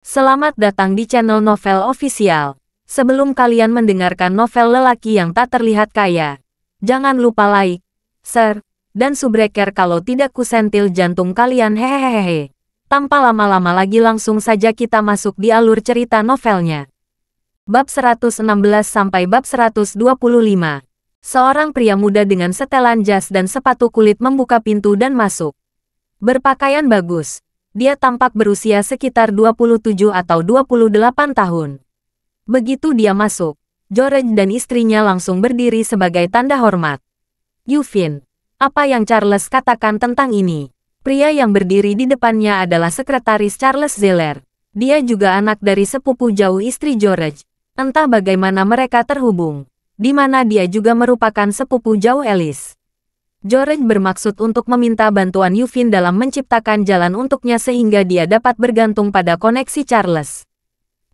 Selamat datang di channel Novel Official. Sebelum kalian mendengarkan novel lelaki yang tak terlihat kaya, jangan lupa like, share, dan subrek kalau tidak kusentil jantung kalian hehehehe. Tanpa lama-lama lagi langsung saja kita masuk di alur cerita novelnya. Bab 116 sampai bab 125. Seorang pria muda dengan setelan jas dan sepatu kulit membuka pintu dan masuk. Berpakaian bagus. Dia tampak berusia sekitar 27 atau 28 tahun. Begitu dia masuk, George dan istrinya langsung berdiri sebagai tanda hormat. Yufin, apa yang Charles katakan tentang ini? Pria yang berdiri di depannya adalah sekretaris Charles Zeller. Dia juga anak dari sepupu jauh istri George. Entah bagaimana mereka terhubung, di mana dia juga merupakan sepupu jauh Alice. George bermaksud untuk meminta bantuan Yufin dalam menciptakan jalan untuknya sehingga dia dapat bergantung pada koneksi Charles.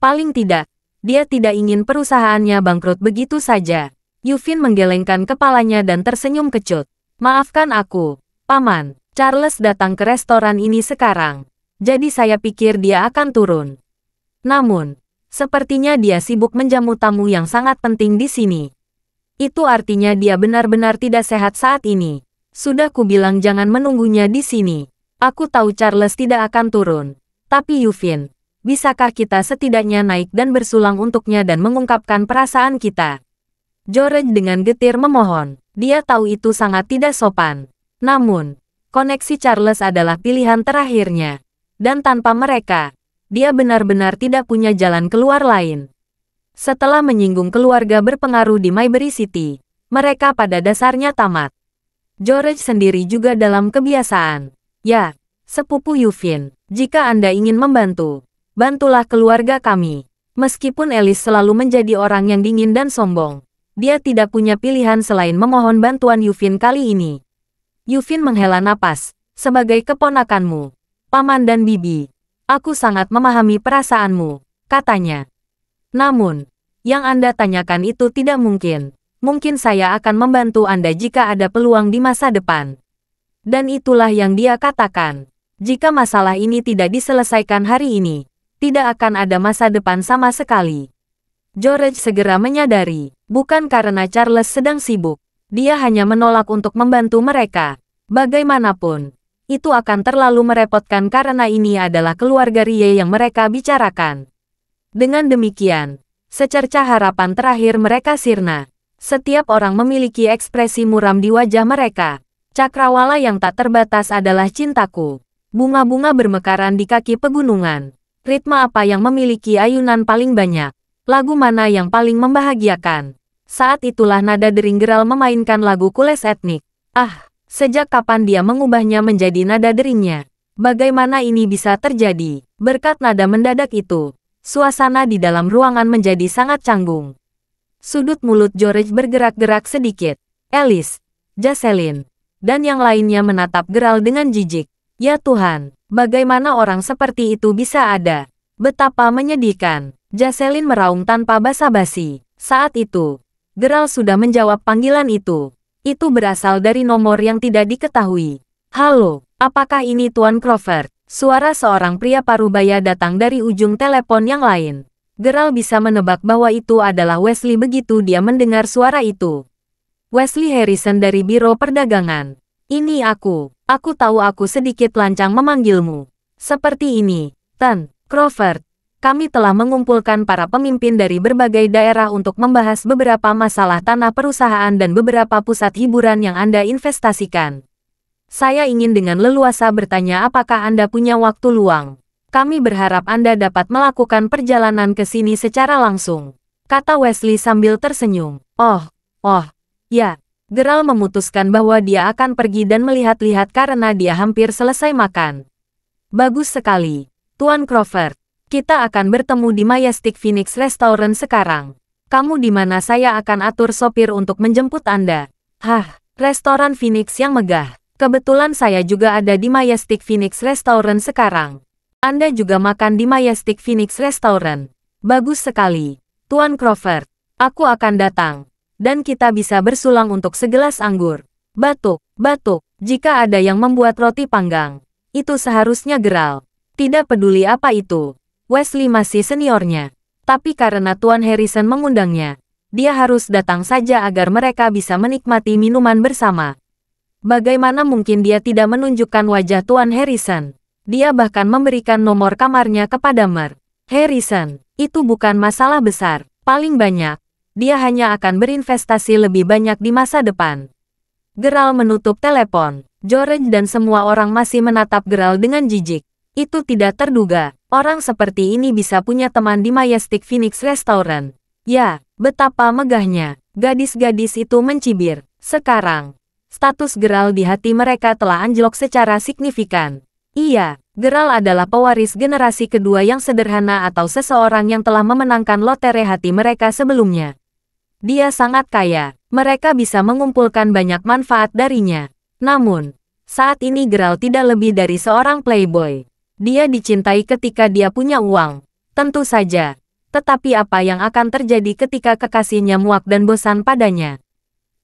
Paling tidak, dia tidak ingin perusahaannya bangkrut begitu saja. Yufin menggelengkan kepalanya dan tersenyum kecut. Maafkan aku, Paman. Charles datang ke restoran ini sekarang. Jadi saya pikir dia akan turun. Namun, sepertinya dia sibuk menjamu tamu yang sangat penting di sini. Itu artinya dia benar-benar tidak sehat saat ini. Sudah kubilang jangan menunggunya di sini. Aku tahu Charles tidak akan turun. Tapi Yufin, bisakah kita setidaknya naik dan bersulang untuknya dan mengungkapkan perasaan kita? George dengan getir memohon. Dia tahu itu sangat tidak sopan. Namun, koneksi Charles adalah pilihan terakhirnya. Dan tanpa mereka, dia benar-benar tidak punya jalan keluar lain. Setelah menyinggung keluarga berpengaruh di Mayberry City, mereka pada dasarnya tamat. George sendiri juga dalam kebiasaan. Ya, sepupu Yufin, jika Anda ingin membantu, bantulah keluarga kami. Meskipun Alice selalu menjadi orang yang dingin dan sombong, dia tidak punya pilihan selain memohon bantuan Yufin kali ini. Yufin menghela napas, sebagai keponakanmu, Paman dan Bibi, aku sangat memahami perasaanmu, katanya. Namun, yang Anda tanyakan itu tidak mungkin. Mungkin saya akan membantu Anda jika ada peluang di masa depan. Dan itulah yang dia katakan. Jika masalah ini tidak diselesaikan hari ini, tidak akan ada masa depan sama sekali. George segera menyadari, bukan karena Charles sedang sibuk. Dia hanya menolak untuk membantu mereka. Bagaimanapun, itu akan terlalu merepotkan karena ini adalah keluarga Rie yang mereka bicarakan. Dengan demikian, secercah harapan terakhir mereka sirna. Setiap orang memiliki ekspresi muram di wajah mereka. Cakrawala yang tak terbatas adalah cintaku. Bunga-bunga bermekaran di kaki pegunungan. Ritme apa yang memiliki ayunan paling banyak? Lagu mana yang paling membahagiakan? Saat itulah nada dering Geral memainkan lagu Kules Etnik. Ah, sejak kapan dia mengubahnya menjadi nada deringnya? Bagaimana ini bisa terjadi? Berkat nada mendadak itu, suasana di dalam ruangan menjadi sangat canggung. Sudut mulut George bergerak-gerak sedikit. Alice, Jocelyn, dan yang lainnya menatap Geral dengan jijik. Ya Tuhan, bagaimana orang seperti itu bisa ada? Betapa menyedihkan. Jocelyn meraung tanpa basa-basi. Saat itu, Geral sudah menjawab panggilan itu. Itu berasal dari nomor yang tidak diketahui. Halo, apakah ini Tuan Crawford? Suara seorang pria parubaya datang dari ujung telepon yang lain. Geral bisa menebak bahwa itu adalah Wesley begitu dia mendengar suara itu. Wesley Harrison dari Biro Perdagangan. Ini aku tahu aku sedikit lancang memanggilmu. Seperti ini, Tuan Crawford. Kami telah mengumpulkan para pemimpin dari berbagai daerah untuk membahas beberapa masalah tanah perusahaan dan beberapa pusat hiburan yang Anda investasikan. Saya ingin dengan leluasa bertanya apakah Anda punya waktu luang. Kami berharap Anda dapat melakukan perjalanan ke sini secara langsung, kata Wesley sambil tersenyum. Oh, ya. Geral memutuskan bahwa dia akan pergi dan melihat-lihat karena dia hampir selesai makan. Bagus sekali, Tuan Crawford. Kita akan bertemu di Majestic Phoenix Restaurant sekarang. Kamu di mana saya akan atur sopir untuk menjemput Anda. Hah, restoran Phoenix yang megah. Kebetulan saya juga ada di Majestic Phoenix Restaurant sekarang. Anda juga makan di Majestic Phoenix Restaurant. Bagus sekali, Tuan Crawford. Aku akan datang. Dan kita bisa bersulang untuk segelas anggur. Batuk. Jika ada yang membuat roti panggang, itu seharusnya Geral. Tidak peduli apa itu. Wesley masih seniornya. Tapi karena Tuan Harrison mengundangnya, dia harus datang saja agar mereka bisa menikmati minuman bersama. Bagaimana mungkin dia tidak menunjukkan wajah Tuan Harrison? Dia bahkan memberikan nomor kamarnya kepada Mer. Harrison, itu bukan masalah besar. Paling banyak, dia hanya akan berinvestasi lebih banyak di masa depan. Geralt menutup telepon. George dan semua orang masih menatap Geralt dengan jijik. Itu tidak terduga. Orang seperti ini bisa punya teman di Majestic Phoenix Restaurant. Ya, betapa megahnya. Gadis-gadis itu mencibir. Sekarang, status Geralt di hati mereka telah anjlok secara signifikan. Iya, Geralt adalah pewaris generasi kedua yang sederhana atau seseorang yang telah memenangkan lotre hati mereka sebelumnya. Dia sangat kaya. Mereka bisa mengumpulkan banyak manfaat darinya. Namun, saat ini Geralt tidak lebih dari seorang playboy. Dia dicintai ketika dia punya uang. Tentu saja. Tetapi apa yang akan terjadi ketika kekasihnya muak dan bosan padanya?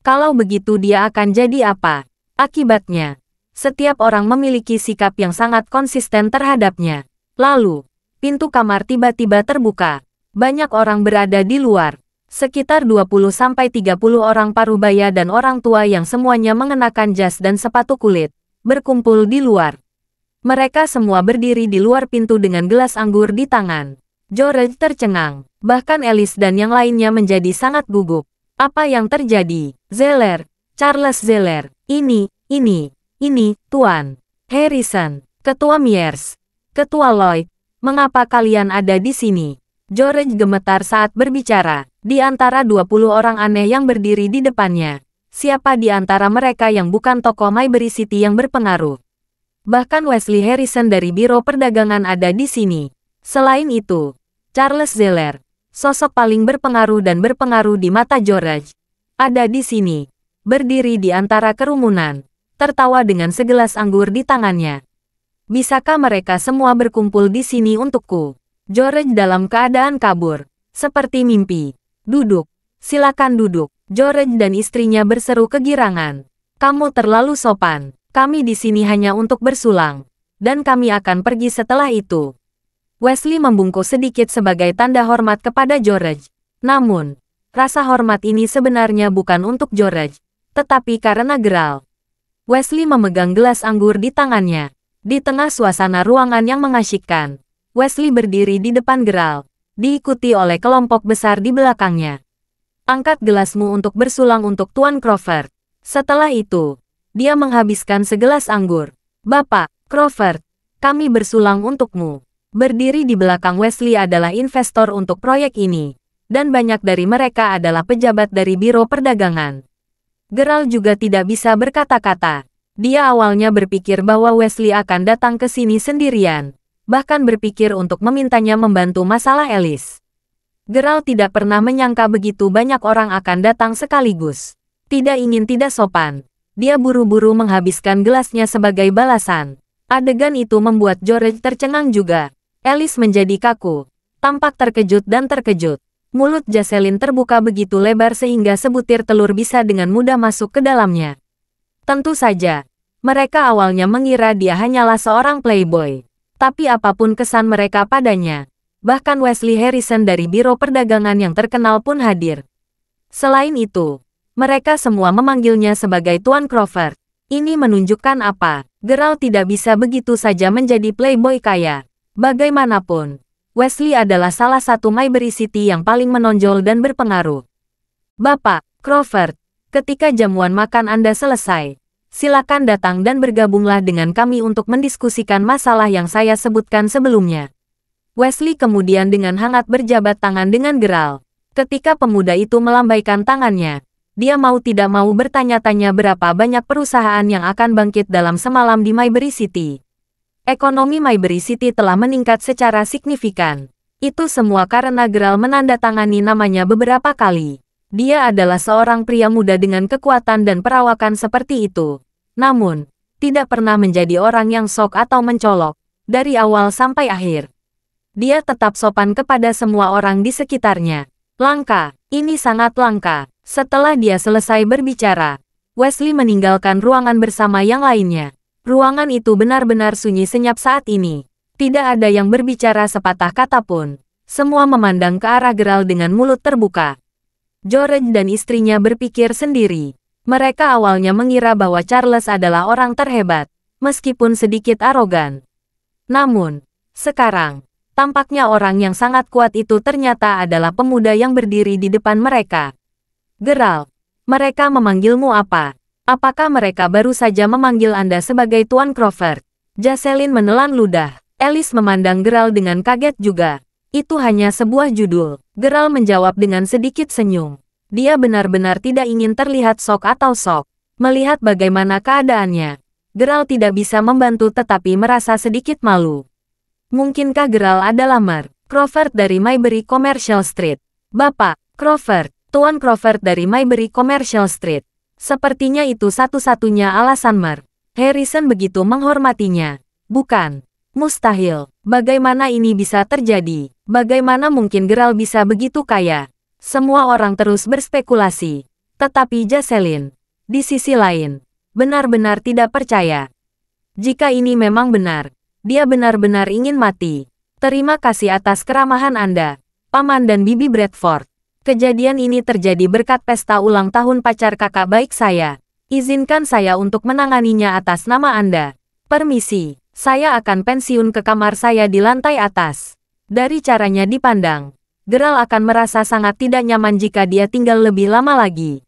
Kalau begitu dia akan jadi apa? Akibatnya, setiap orang memiliki sikap yang sangat konsisten terhadapnya. Lalu, pintu kamar tiba-tiba terbuka. Banyak orang berada di luar. Sekitar 20-30 orang parubaya dan orang tua yang semuanya mengenakan jas dan sepatu kulit, berkumpul di luar. Mereka semua berdiri di luar pintu dengan gelas anggur di tangan. George tercengang. Bahkan Alice dan yang lainnya menjadi sangat gugup. Apa yang terjadi? Zeller, Charles Zeller. Ini, Tuan Harrison, Ketua Myers, Ketua Lloyd. Mengapa kalian ada di sini? George gemetar saat berbicara. Di antara 20 orang aneh yang berdiri di depannya, siapa di antara mereka yang bukan tokoh Mayberry City yang berpengaruh? Bahkan Wesley Harrison dari Biro Perdagangan ada di sini. Selain itu, Charles Zeller, sosok paling berpengaruh dan berpengaruh di mata George, ada di sini, berdiri di antara kerumunan, tertawa dengan segelas anggur di tangannya. Bisakah mereka semua berkumpul di sini untukku? George dalam keadaan kabur, seperti mimpi. Duduk, silakan duduk. George dan istrinya berseru kegirangan. Kamu terlalu sopan. Kami di sini hanya untuk bersulang. Dan kami akan pergi setelah itu. Wesley membungkuk sedikit sebagai tanda hormat kepada George. Namun, rasa hormat ini sebenarnya bukan untuk George, tetapi karena Geralt. Wesley memegang gelas anggur di tangannya. Di tengah suasana ruangan yang mengasyikkan, Wesley berdiri di depan Geralt, diikuti oleh kelompok besar di belakangnya. Angkat gelasmu untuk bersulang untuk Tuan Crawford. Setelah itu, dia menghabiskan segelas anggur. Bapak, Crawford, kami bersulang untukmu. Berdiri di belakang Wesley adalah investor untuk proyek ini, dan banyak dari mereka adalah pejabat dari Biro Perdagangan. Geralt juga tidak bisa berkata-kata. Dia awalnya berpikir bahwa Wesley akan datang ke sini sendirian, bahkan berpikir untuk memintanya membantu masalah Alice. Geralt tidak pernah menyangka begitu banyak orang akan datang sekaligus. Tidak ingin tidak sopan, dia buru-buru menghabiskan gelasnya sebagai balasan. Adegan itu membuat George tercengang juga. Alice menjadi kaku, tampak terkejut dan terkejut. Mulut Jocelyn terbuka begitu lebar sehingga sebutir telur bisa dengan mudah masuk ke dalamnya. Tentu saja, mereka awalnya mengira dia hanyalah seorang playboy. Tapi apapun kesan mereka padanya, bahkan Wesley Harrison dari Biro Perdagangan yang terkenal pun hadir. Selain itu, mereka semua memanggilnya sebagai Tuan Crawford. Ini menunjukkan apa? Geralt tidak bisa begitu saja menjadi playboy kaya. Bagaimanapun, Wesley adalah salah satu Mayberry City yang paling menonjol dan berpengaruh. Bapak, Crawford, ketika jamuan makan Anda selesai, silakan datang dan bergabunglah dengan kami untuk mendiskusikan masalah yang saya sebutkan sebelumnya. Wesley kemudian dengan hangat berjabat tangan dengan Geralt. Ketika pemuda itu melambaikan tangannya, dia mau tidak mau bertanya-tanya berapa banyak perusahaan yang akan bangkit dalam semalam di Mayberry City. Ekonomi Mayberry City telah meningkat secara signifikan. Itu semua karena Geralt menandatangani namanya beberapa kali. Dia adalah seorang pria muda dengan kekuatan dan perawakan seperti itu. Namun, tidak pernah menjadi orang yang sok atau mencolok, dari awal sampai akhir. Dia tetap sopan kepada semua orang di sekitarnya. Langka, ini sangat langka. Setelah dia selesai berbicara, Wesley meninggalkan ruangan bersama yang lainnya. Ruangan itu benar-benar sunyi senyap saat ini. Tidak ada yang berbicara sepatah kata pun. Semua memandang ke arah Geralt dengan mulut terbuka. George dan istrinya berpikir sendiri. Mereka awalnya mengira bahwa Charles adalah orang terhebat, meskipun sedikit arogan. Namun, sekarang, tampaknya orang yang sangat kuat itu ternyata adalah pemuda yang berdiri di depan mereka. Geralt, mereka memanggilmu apa? Apakah mereka baru saja memanggil Anda sebagai Tuan Crawford? Jocelyn menelan ludah. Alice memandang Geralt dengan kaget juga. Itu hanya sebuah judul. Geralt menjawab dengan sedikit senyum. Dia benar-benar tidak ingin terlihat shock atau shock. Melihat bagaimana keadaannya, Geralt tidak bisa membantu tetapi merasa sedikit malu. Mungkinkah Geralt adalah Mer Crawford dari Maybury Commercial Street? Bapak, Crawford, Tuan Crawford dari Maybury Commercial Street. Sepertinya itu satu-satunya alasan Mer Harrison begitu menghormatinya. Bukan. Mustahil. Bagaimana ini bisa terjadi? Bagaimana mungkin Geralt bisa begitu kaya? Semua orang terus berspekulasi. Tetapi Jocelyn, di sisi lain, benar-benar tidak percaya. Jika ini memang benar, dia benar-benar ingin mati. Terima kasih atas keramahan Anda, Paman dan Bibi Bradford. Kejadian ini terjadi berkat pesta ulang tahun pacar kakak baik saya. Izinkan saya untuk menanganinya atas nama Anda. Permisi. Saya akan pensiun ke kamar saya di lantai atas. Dari caranya dipandang, Geralt akan merasa sangat tidak nyaman jika dia tinggal lebih lama lagi.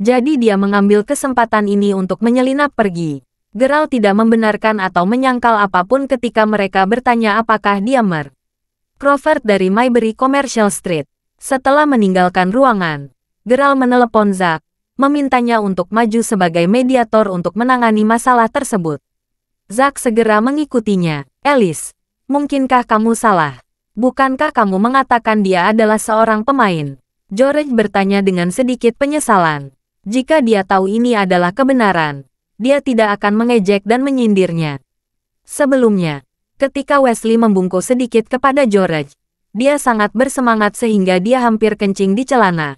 Jadi dia mengambil kesempatan ini untuk menyelinap pergi. Geralt tidak membenarkan atau menyangkal apapun ketika mereka bertanya apakah dia Mer Crawford dari Maybury Commercial Street. Setelah meninggalkan ruangan, Geralt menelepon Zack, memintanya untuk maju sebagai mediator untuk menangani masalah tersebut. Zack segera mengikutinya. Alice, mungkinkah kamu salah? Bukankah kamu mengatakan dia adalah seorang pemain? George bertanya dengan sedikit penyesalan. Jika dia tahu ini adalah kebenaran, dia tidak akan mengejek dan menyindirnya. Sebelumnya, ketika Wesley membungkuk sedikit kepada George, dia sangat bersemangat sehingga dia hampir kencing di celana.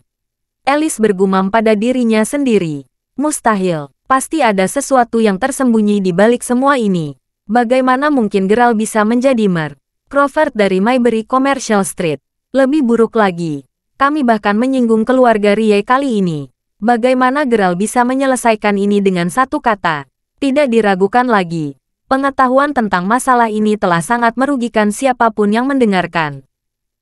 Alice bergumam pada dirinya sendiri. Mustahil. Pasti ada sesuatu yang tersembunyi di balik semua ini. Bagaimana mungkin Geralt bisa menjadi Mer Crawford dari Maybury Commercial Street? Lebih buruk lagi, kami bahkan menyinggung keluarga Rie kali ini. Bagaimana Geralt bisa menyelesaikan ini dengan satu kata? Tidak diragukan lagi. Pengetahuan tentang masalah ini telah sangat merugikan siapapun yang mendengarkan.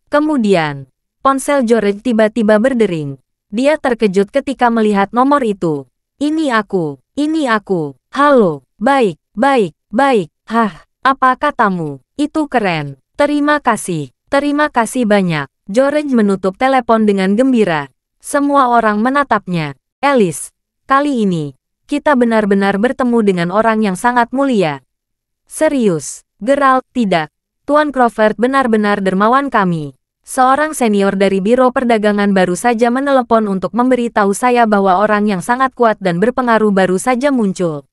Kemudian, ponsel George tiba-tiba berdering. Dia terkejut ketika melihat nomor itu. Ini aku. Halo, baik. Hah, apa katamu? Itu keren. Terima kasih banyak. George menutup telepon dengan gembira. Semua orang menatapnya. Alice, kali ini, kita benar-benar bertemu dengan orang yang sangat mulia. Serius, Geralt, tidak. Tuan Crawford benar-benar dermawan kami. Seorang senior dari Biro Perdagangan baru saja menelepon untuk memberitahu saya bahwa orang yang sangat kuat dan berpengaruh baru saja muncul.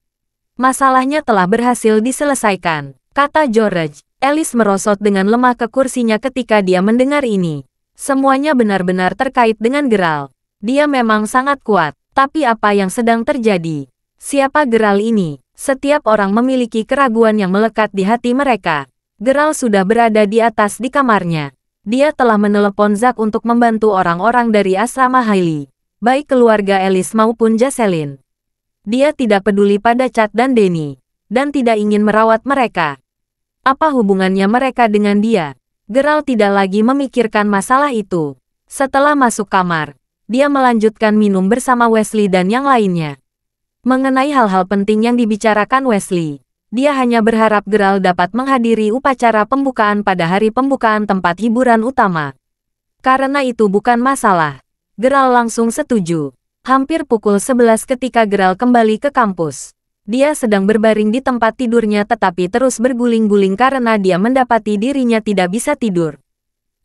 Masalahnya telah berhasil diselesaikan, kata George. Alice merosot dengan lemah ke kursinya ketika dia mendengar ini. Semuanya benar-benar terkait dengan Geralt. Dia memang sangat kuat, tapi apa yang sedang terjadi? Siapa Geralt ini? Setiap orang memiliki keraguan yang melekat di hati mereka. Geralt sudah berada di atas di kamarnya. Dia telah menelepon Zack untuk membantu orang-orang dari asrama Hailey, baik keluarga Alice maupun Jocelyn. Dia tidak peduli pada Chad dan Danny, dan tidak ingin merawat mereka. Apa hubungannya mereka dengan dia? Geralt tidak lagi memikirkan masalah itu. Setelah masuk kamar, dia melanjutkan minum bersama Wesley dan yang lainnya. Mengenai hal-hal penting yang dibicarakan Wesley, dia hanya berharap Geralt dapat menghadiri upacara pembukaan pada hari pembukaan tempat hiburan utama. Karena itu bukan masalah. Geralt langsung setuju. Hampir pukul 11 ketika Geralt kembali ke kampus. Dia sedang berbaring di tempat tidurnya tetapi terus berguling-guling karena dia mendapati dirinya tidak bisa tidur.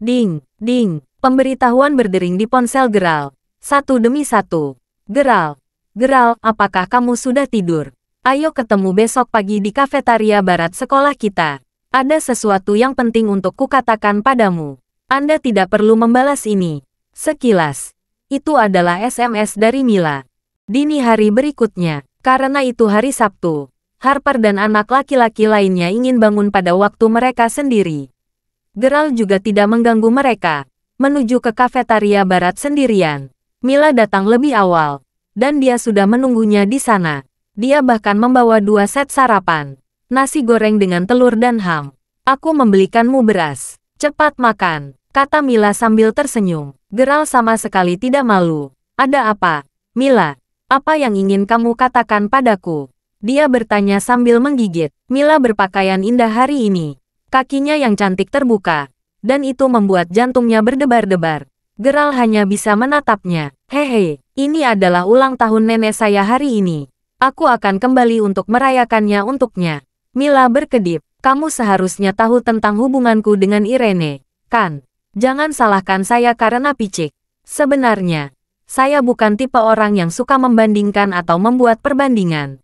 Ding, ding, pemberitahuan berdering di ponsel Geralt. Satu demi satu. Geralt, apakah kamu sudah tidur? Ayo ketemu besok pagi di kafetaria barat sekolah kita. Ada sesuatu yang penting untuk kukatakan padamu. Anda tidak perlu membalas ini. Sekilas, itu adalah SMS dari Mila. Dini hari berikutnya, karena itu hari Sabtu, Harper dan anak laki-laki lainnya ingin bangun pada waktu mereka sendiri. Geralt juga tidak mengganggu mereka, menuju ke kafetaria barat sendirian. Mila datang lebih awal, dan dia sudah menunggunya di sana. Dia bahkan membawa 2 set sarapan. Nasi goreng dengan telur dan ham. Aku membelikanmu beras. Cepat makan, kata Mila sambil tersenyum. Geralt sama sekali tidak malu. Ada apa, Mila? Apa yang ingin kamu katakan padaku? Dia bertanya sambil menggigit. Mila berpakaian indah hari ini. Kakinya yang cantik terbuka, dan itu membuat jantungnya berdebar-debar. Geralt hanya bisa menatapnya. Hehe, ini adalah ulang tahun nenek saya hari ini. Aku akan kembali untuk merayakannya untuknya. Mila berkedip. Kamu seharusnya tahu tentang hubunganku dengan Irene, kan? Jangan salahkan saya karena picik. Sebenarnya, saya bukan tipe orang yang suka membandingkan atau membuat perbandingan.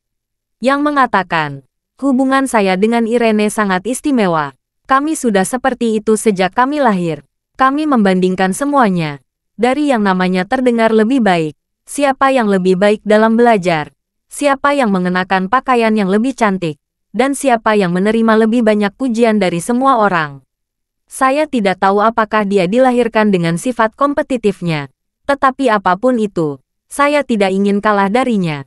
Yang mengatakan, hubungan saya dengan Irene sangat istimewa. Kami sudah seperti itu sejak kami lahir. Kami membandingkan semuanya. Dari yang namanya terdengar lebih baik, siapa yang lebih baik dalam belajar, siapa yang mengenakan pakaian yang lebih cantik, dan siapa yang menerima lebih banyak pujian dari semua orang. Saya tidak tahu apakah dia dilahirkan dengan sifat kompetitifnya, tetapi apapun itu, saya tidak ingin kalah darinya.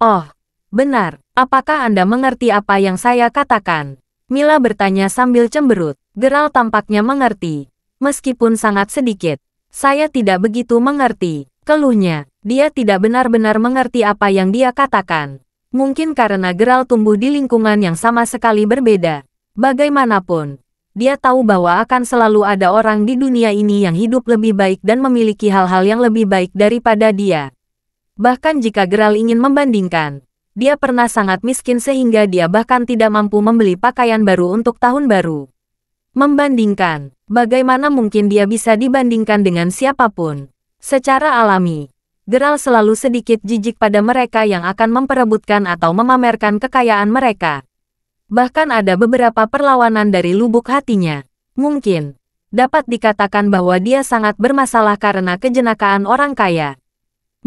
Oh, benar, apakah Anda mengerti apa yang saya katakan? Mila bertanya sambil cemberut. Geralt tampaknya mengerti, meskipun sangat sedikit. Saya tidak begitu mengerti, keluhnya. Dia tidak benar-benar mengerti apa yang dia katakan. Mungkin karena Geralt tumbuh di lingkungan yang sama sekali berbeda. Bagaimanapun, dia tahu bahwa akan selalu ada orang di dunia ini yang hidup lebih baik dan memiliki hal-hal yang lebih baik daripada dia. Bahkan jika Geralt ingin membandingkan, dia pernah sangat miskin sehingga dia bahkan tidak mampu membeli pakaian baru untuk tahun baru. Membandingkan, bagaimana mungkin dia bisa dibandingkan dengan siapapun? Secara alami, Geralt selalu sedikit jijik pada mereka yang akan memperebutkan atau memamerkan kekayaan mereka. Bahkan ada beberapa perlawanan dari lubuk hatinya. Mungkin dapat dikatakan bahwa dia sangat bermasalah karena kejenakaan orang kaya.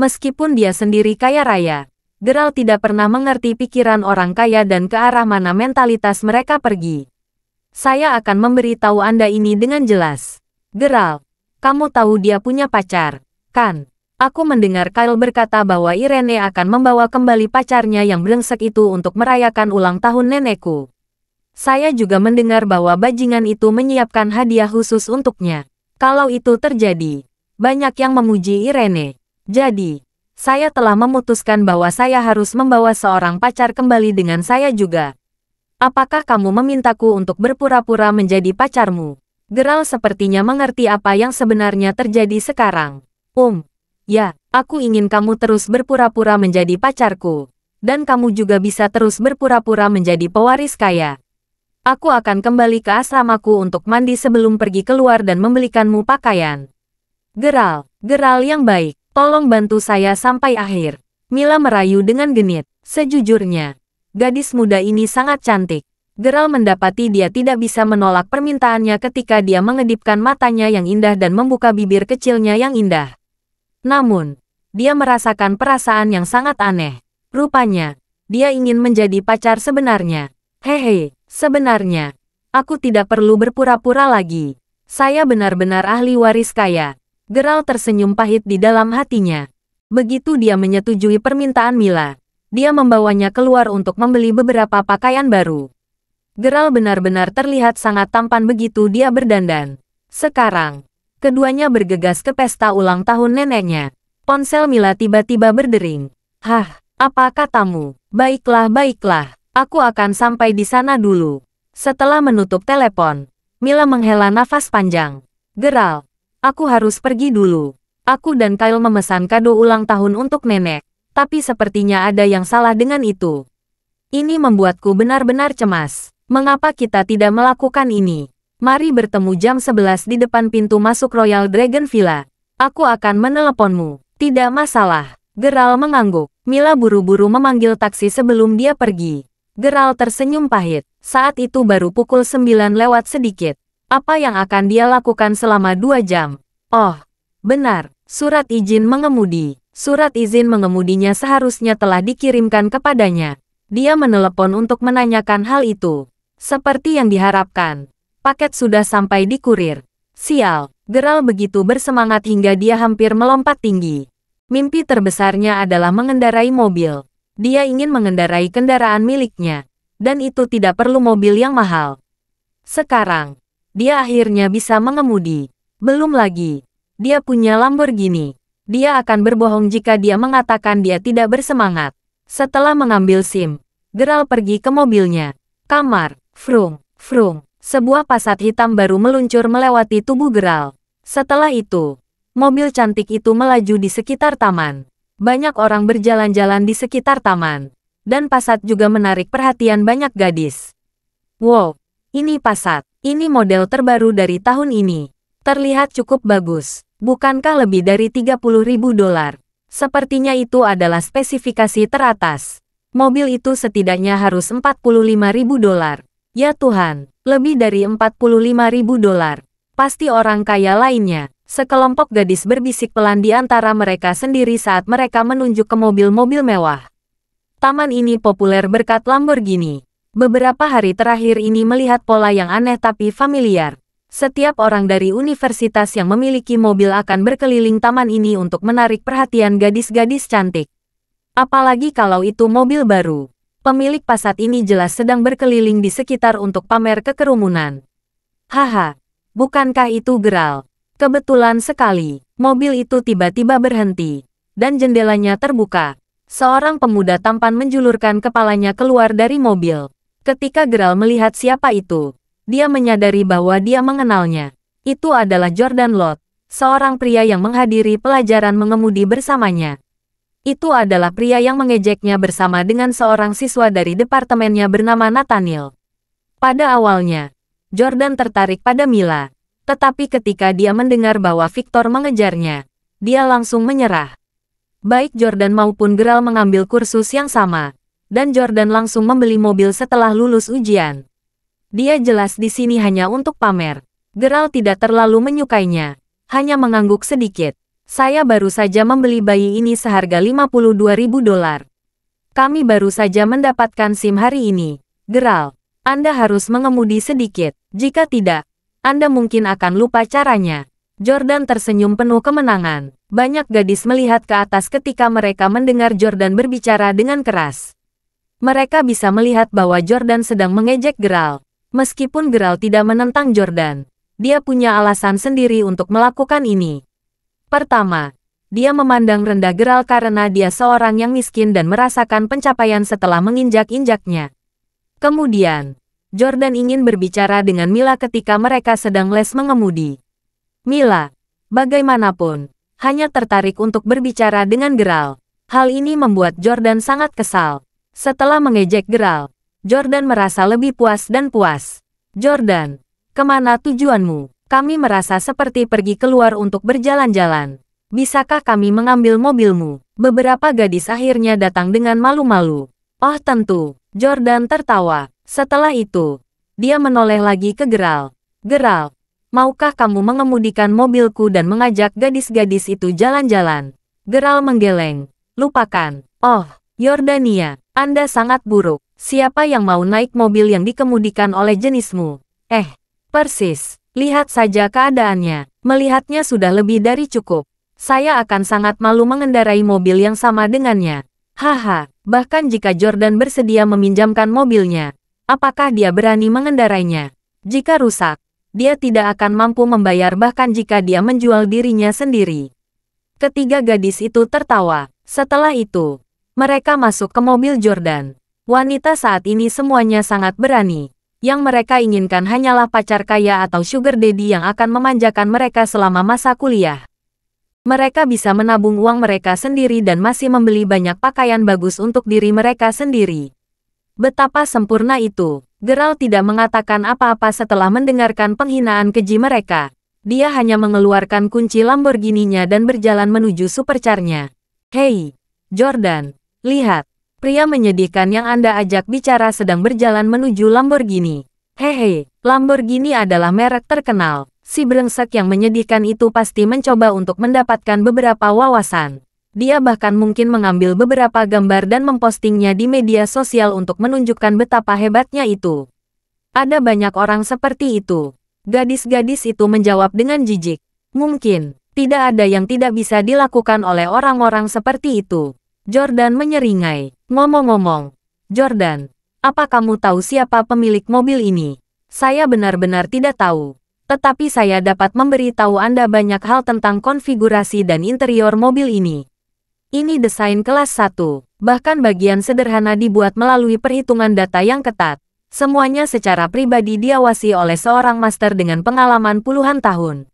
Meskipun dia sendiri kaya raya, Geralt tidak pernah mengerti pikiran orang kaya dan ke arah mana mentalitas mereka pergi. Saya akan memberitahu Anda ini dengan jelas. Geralt, kamu tahu dia punya pacar, kan? Aku mendengar Kyle berkata bahwa Irene akan membawa kembali pacarnya yang brengsek itu untuk merayakan ulang tahun nenekku. Saya juga mendengar bahwa bajingan itu menyiapkan hadiah khusus untuknya. Kalau itu terjadi, banyak yang memuji Irene. Jadi, saya telah memutuskan bahwa saya harus membawa seorang pacar kembali dengan saya juga. Apakah kamu memintaku untuk berpura-pura menjadi pacarmu? Geralt sepertinya mengerti apa yang sebenarnya terjadi sekarang. Ya, aku ingin kamu terus berpura-pura menjadi pacarku. Dan kamu juga bisa terus berpura-pura menjadi pewaris kaya. Aku akan kembali ke asramaku untuk mandi sebelum pergi keluar dan membelikanmu pakaian. Geralt yang baik. Tolong bantu saya sampai akhir. Mila merayu dengan genit. Sejujurnya, gadis muda ini sangat cantik. Geralt mendapati dia tidak bisa menolak permintaannya ketika dia mengedipkan matanya yang indah dan membuka bibir kecilnya yang indah. Namun, dia merasakan perasaan yang sangat aneh. Rupanya, dia ingin menjadi pacar sebenarnya. Hehe, sebenarnya, aku tidak perlu berpura-pura lagi. Saya benar-benar ahli waris kaya. Geralt tersenyum pahit di dalam hatinya. Begitu dia menyetujui permintaan Mila, dia membawanya keluar untuk membeli beberapa pakaian baru. Geralt benar-benar terlihat sangat tampan begitu dia berdandan. Sekarang, keduanya bergegas ke pesta ulang tahun neneknya. Ponsel Mila tiba-tiba berdering. Hah, apa katamu? Baiklah, aku akan sampai di sana dulu. Setelah menutup telepon, Mila menghela nafas panjang. Geralt, aku harus pergi dulu. Aku dan Kyle memesan kado ulang tahun untuk nenek, tapi sepertinya ada yang salah dengan itu. Ini membuatku benar-benar cemas. Mengapa kita tidak melakukan ini? Mari bertemu jam 11 di depan pintu masuk Royal Dragon Villa. Aku akan meneleponmu. Tidak masalah. Geralt mengangguk. Mila buru-buru memanggil taksi sebelum dia pergi. Geralt tersenyum pahit. Saat itu baru pukul 9 lewat sedikit. Apa yang akan dia lakukan selama 2 jam? Oh, benar. Surat izin mengemudi. Surat izin mengemudinya seharusnya telah dikirimkan kepadanya. Dia menelepon untuk menanyakan hal itu. Seperti yang diharapkan, paket sudah sampai di kurir. Sial, Geralt begitu bersemangat hingga dia hampir melompat tinggi. Mimpi terbesarnya adalah mengendarai mobil. Dia ingin mengendarai kendaraan miliknya. Dan itu tidak perlu mobil yang mahal. Sekarang, dia akhirnya bisa mengemudi. Belum lagi, dia punya Lamborghini. Dia akan berbohong jika dia mengatakan dia tidak bersemangat. Setelah mengambil SIM, Geralt pergi ke mobilnya. Kamar, frung, frung. Sebuah Passat hitam baru meluncur melewati tubuh Geralt. Setelah itu, mobil cantik itu melaju di sekitar taman. Banyak orang berjalan-jalan di sekitar taman. Dan Passat juga menarik perhatian banyak gadis. Wow, ini Passat. Ini model terbaru dari tahun ini. Terlihat cukup bagus. Bukankah lebih dari $30.000? Sepertinya itu adalah spesifikasi teratas. Mobil itu setidaknya harus $45.000. Ya Tuhan, lebih dari $45.000. Pasti orang kaya lainnya. Sekelompok gadis berbisik pelan di antara mereka sendiri saat mereka menunjuk ke mobil-mobil mewah. Taman ini populer berkat Lamborghini. Beberapa hari terakhir ini melihat pola yang aneh tapi familiar. Setiap orang dari universitas yang memiliki mobil akan berkeliling taman ini untuk menarik perhatian gadis-gadis cantik. Apalagi kalau itu mobil baru. Pemilik Passat ini jelas sedang berkeliling di sekitar untuk pamer kekerumunan. Haha, bukankah itu Geralt? Kebetulan sekali, mobil itu tiba-tiba berhenti. Dan jendelanya terbuka. Seorang pemuda tampan menjulurkan kepalanya keluar dari mobil. Ketika Geralt melihat siapa itu, dia menyadari bahwa dia mengenalnya. Itu adalah Jordan Lott, seorang pria yang menghadiri pelajaran mengemudi bersamanya. Itu adalah pria yang mengejeknya bersama dengan seorang siswa dari departemennya bernama Nathaniel. Pada awalnya, Jordan tertarik pada Mila. Tetapi ketika dia mendengar bahwa Victor mengejarnya, dia langsung menyerah. Baik Jordan maupun Geralt mengambil kursus yang sama, dan Jordan langsung membeli mobil setelah lulus ujian. Dia jelas di sini hanya untuk pamer. Geralt tidak terlalu menyukainya, hanya mengangguk sedikit. Saya baru saja membeli bayi ini seharga $52.000. Kami baru saja mendapatkan SIM hari ini. Geralt, Anda harus mengemudi sedikit. Jika tidak, Anda mungkin akan lupa caranya. Jordan tersenyum penuh kemenangan. Banyak gadis melihat ke atas ketika mereka mendengar Jordan berbicara dengan keras. Mereka bisa melihat bahwa Jordan sedang mengejek Geralt. Meskipun Geralt tidak menentang Jordan, dia punya alasan sendiri untuk melakukan ini. Pertama, dia memandang rendah Geralt karena dia seorang yang miskin dan merasakan pencapaian setelah menginjak-injaknya. Kemudian, Jordan ingin berbicara dengan Mila ketika mereka sedang les mengemudi. Mila, bagaimanapun, hanya tertarik untuk berbicara dengan Geralt. Hal ini membuat Jordan sangat kesal. Setelah mengejek Geralt, Jordan merasa lebih puas dan puas. Jordan, kemana tujuanmu? Kami merasa seperti pergi keluar untuk berjalan-jalan. Bisakah kami mengambil mobilmu? Beberapa gadis akhirnya datang dengan malu-malu. Oh tentu, Jordan tertawa. Setelah itu, dia menoleh lagi ke Geralt. Geralt, maukah kamu mengemudikan mobilku dan mengajak gadis-gadis itu jalan-jalan? Geralt menggeleng. Lupakan. Oh, Yordania, Anda sangat buruk. Siapa yang mau naik mobil yang dikemudikan oleh jenismu? Persis. Lihat saja keadaannya. Melihatnya sudah lebih dari cukup. Saya akan sangat malu mengendarai mobil yang sama dengannya. Haha, bahkan jika Jordan bersedia meminjamkan mobilnya, apakah dia berani mengendarainya? Jika rusak, dia tidak akan mampu membayar bahkan jika dia menjual dirinya sendiri. Ketiga gadis itu tertawa. Setelah itu, mereka masuk ke mobil Jordan. Wanita saat ini semuanya sangat berani. Yang mereka inginkan hanyalah pacar kaya atau sugar daddy yang akan memanjakan mereka selama masa kuliah. Mereka bisa menabung uang mereka sendiri dan masih membeli banyak pakaian bagus untuk diri mereka sendiri. Betapa sempurna itu. Geralt tidak mengatakan apa-apa setelah mendengarkan penghinaan keji mereka. Dia hanya mengeluarkan kunci Lamborghini-nya dan berjalan menuju supercar-nya. Hei, Jordan, lihat. Pria menyedihkan yang Anda ajak bicara sedang berjalan menuju Lamborghini. Hehe, Lamborghini adalah merek terkenal. Si brengsek yang menyedihkan itu pasti mencoba untuk mendapatkan beberapa wawasan. Dia bahkan mungkin mengambil beberapa gambar dan mempostingnya di media sosial untuk menunjukkan betapa hebatnya itu. Ada banyak orang seperti itu. Gadis-gadis itu menjawab dengan jijik. Mungkin, tidak ada yang tidak bisa dilakukan oleh orang-orang seperti itu. Jordan menyeringai. Ngomong-ngomong, Jordan, apa kamu tahu siapa pemilik mobil ini? Saya benar-benar tidak tahu. Tetapi saya dapat memberitahu Anda banyak hal tentang konfigurasi dan interior mobil ini. Ini desain kelas 1, bahkan bagian sederhana dibuat melalui perhitungan data yang ketat. Semuanya secara pribadi diawasi oleh seorang master dengan pengalaman puluhan tahun.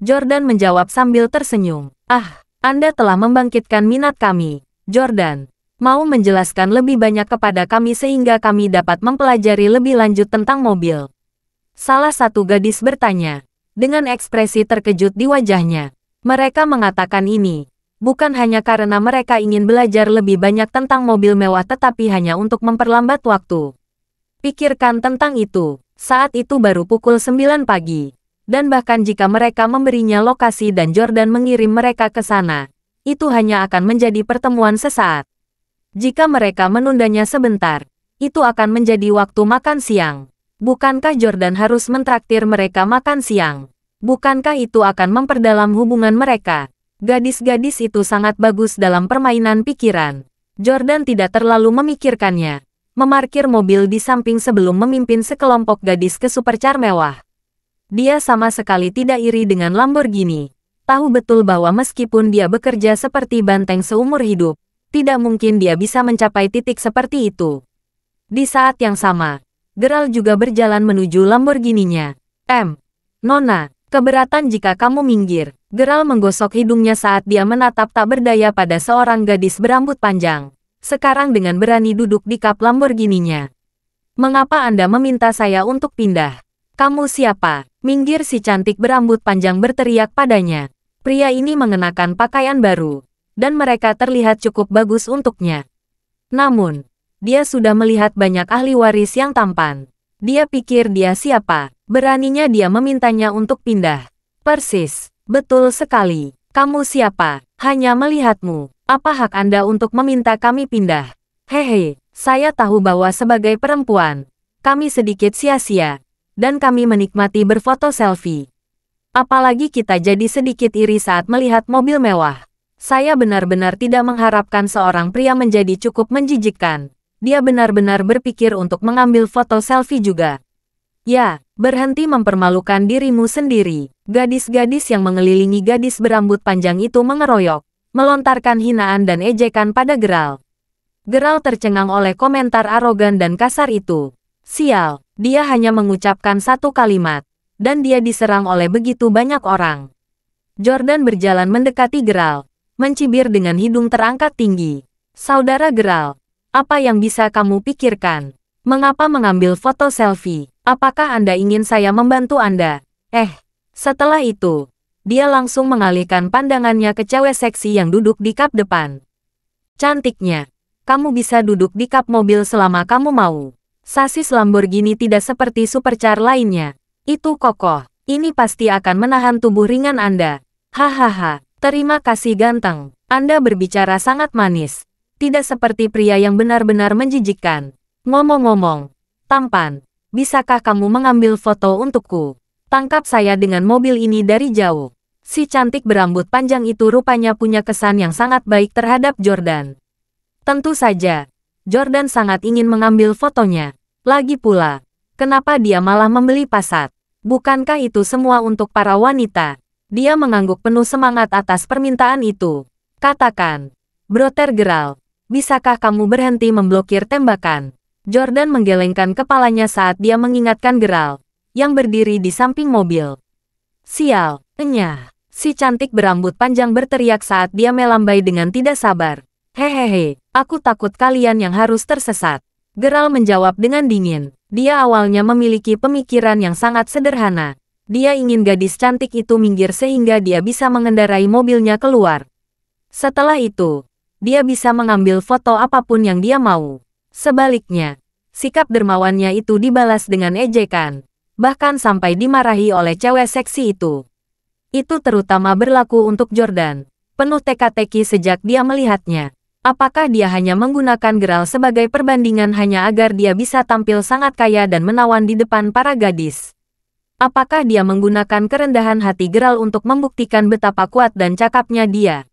Jordan menjawab sambil tersenyum. Ah, Anda telah membangkitkan minat kami, Jordan. Mau menjelaskan lebih banyak kepada kami sehingga kami dapat mempelajari lebih lanjut tentang mobil. Salah satu gadis bertanya, dengan ekspresi terkejut di wajahnya. Mereka mengatakan ini bukan hanya karena mereka ingin belajar lebih banyak tentang mobil mewah tetapi hanya untuk memperlambat waktu. Pikirkan tentang itu, saat itu baru pukul 9 pagi. Dan bahkan jika mereka memberinya lokasi dan Jordan mengirim mereka ke sana, itu hanya akan menjadi pertemuan sesaat. Jika mereka menundanya sebentar, itu akan menjadi waktu makan siang. Bukankah Jordan harus mentraktir mereka makan siang? Bukankah itu akan memperdalam hubungan mereka? Gadis-gadis itu sangat bagus dalam permainan pikiran. Jordan tidak terlalu memikirkannya. Memarkir mobil di samping sebelum memimpin sekelompok gadis ke supercar mewah. Dia sama sekali tidak iri dengan Lamborghini. Tahu betul bahwa meskipun dia bekerja seperti banteng seumur hidup, tidak mungkin dia bisa mencapai titik seperti itu. Di saat yang sama, Geralt juga berjalan menuju Lamborghini-nya. Nona, keberatan jika kamu minggir. Geralt menggosok hidungnya saat dia menatap tak berdaya pada seorang gadis berambut panjang. Sekarang dengan berani duduk di kap Lamborghini-nya. Mengapa Anda meminta saya untuk pindah? Kamu siapa? Minggir, si cantik berambut panjang berteriak padanya. Pria ini mengenakan pakaian baru, dan mereka terlihat cukup bagus untuknya. Namun, dia sudah melihat banyak ahli waris yang tampan. Dia pikir dia siapa? Beraninya dia memintanya untuk pindah. Persis. Betul sekali. Kamu siapa? Hanya melihatmu. Apa hak Anda untuk meminta kami pindah? Hehe, saya tahu bahwa sebagai perempuan, kami sedikit sia-sia, dan kami menikmati berfoto selfie. Apalagi kita jadi sedikit iri saat melihat mobil mewah. Saya benar-benar tidak mengharapkan seorang pria menjadi cukup menjijikkan. Dia benar-benar berpikir untuk mengambil foto selfie juga. Ya, berhenti mempermalukan dirimu sendiri. Gadis-gadis yang mengelilingi gadis berambut panjang itu mengeroyok, melontarkan hinaan dan ejekan pada Geralt. Geralt tercengang oleh komentar arogan dan kasar itu. Sial, dia hanya mengucapkan satu kalimat, dan dia diserang oleh begitu banyak orang. Jordan berjalan mendekati Geralt, mencibir dengan hidung terangkat tinggi. Saudara Geralt, apa yang bisa kamu pikirkan? Mengapa mengambil foto selfie? Apakah Anda ingin saya membantu Anda? Setelah itu, dia langsung mengalihkan pandangannya ke cewek seksi yang duduk di kap depan. Cantiknya, kamu bisa duduk di kap mobil selama kamu mau. Sasis Lamborghini tidak seperti supercar lainnya. Itu kokoh. Ini pasti akan menahan tubuh ringan Anda. Hahaha, terima kasih ganteng. Anda berbicara sangat manis. Tidak seperti pria yang benar-benar menjijikkan. Ngomong-ngomong, tampan, bisakah kamu mengambil foto untukku? Tangkap saya dengan mobil ini dari jauh. Si cantik berambut panjang itu rupanya punya kesan yang sangat baik terhadap Jordan. Tentu saja, Jordan sangat ingin mengambil fotonya. Lagi pula, kenapa dia malah membeli Passat? Bukankah itu semua untuk para wanita? Dia mengangguk penuh semangat atas permintaan itu. Katakan, Brother Geralt, bisakah kamu berhenti memblokir tembakan? Jordan menggelengkan kepalanya saat dia mengingatkan Geralt, yang berdiri di samping mobil. Sial, enyah. Si cantik berambut panjang berteriak saat dia melambai dengan tidak sabar. Hehehe, aku takut kalian yang harus tersesat. Geralt menjawab dengan dingin. Dia awalnya memiliki pemikiran yang sangat sederhana. Dia ingin gadis cantik itu minggir sehingga dia bisa mengendarai mobilnya keluar. Setelah itu, dia bisa mengambil foto apapun yang dia mau. Sebaliknya, sikap dermawannya itu dibalas dengan ejekan, bahkan sampai dimarahi oleh cewek seksi itu. Itu terutama berlaku untuk Jordan, penuh teka-teki sejak dia melihatnya. Apakah dia hanya menggunakan Geralt sebagai perbandingan hanya agar dia bisa tampil sangat kaya dan menawan di depan para gadis? Apakah dia menggunakan kerendahan hati Geralt untuk membuktikan betapa kuat dan cakapnya dia?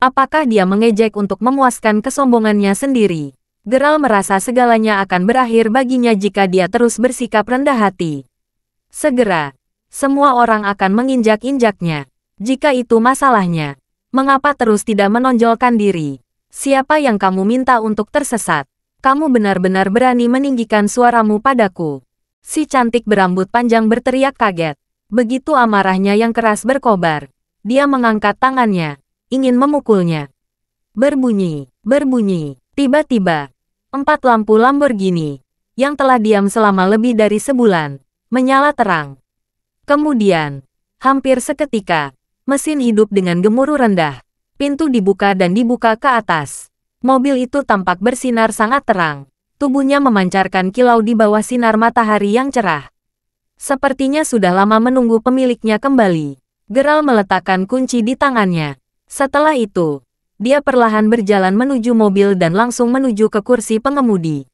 Apakah dia mengejek untuk memuaskan kesombongannya sendiri? Geralt merasa segalanya akan berakhir baginya jika dia terus bersikap rendah hati. Segera, semua orang akan menginjak-injaknya. Jika itu masalahnya, mengapa terus tidak menonjolkan diri? Siapa yang kamu minta untuk tersesat? Kamu benar-benar berani meninggikan suaramu padaku. Si cantik berambut panjang berteriak kaget. Begitu amarahnya yang keras berkobar. Dia mengangkat tangannya, ingin memukulnya. Berbunyi, berbunyi. Tiba-tiba, 4 lampu Lamborghini, yang telah diam selama lebih dari sebulan, menyala terang. Kemudian, hampir seketika, mesin hidup dengan gemuruh rendah. Pintu dibuka dan dibuka ke atas. Mobil itu tampak bersinar sangat terang. Tubuhnya memancarkan kilau di bawah sinar matahari yang cerah. Sepertinya sudah lama menunggu pemiliknya kembali. Geralt meletakkan kunci di tangannya. Setelah itu, dia perlahan berjalan menuju mobil dan langsung menuju ke kursi pengemudi.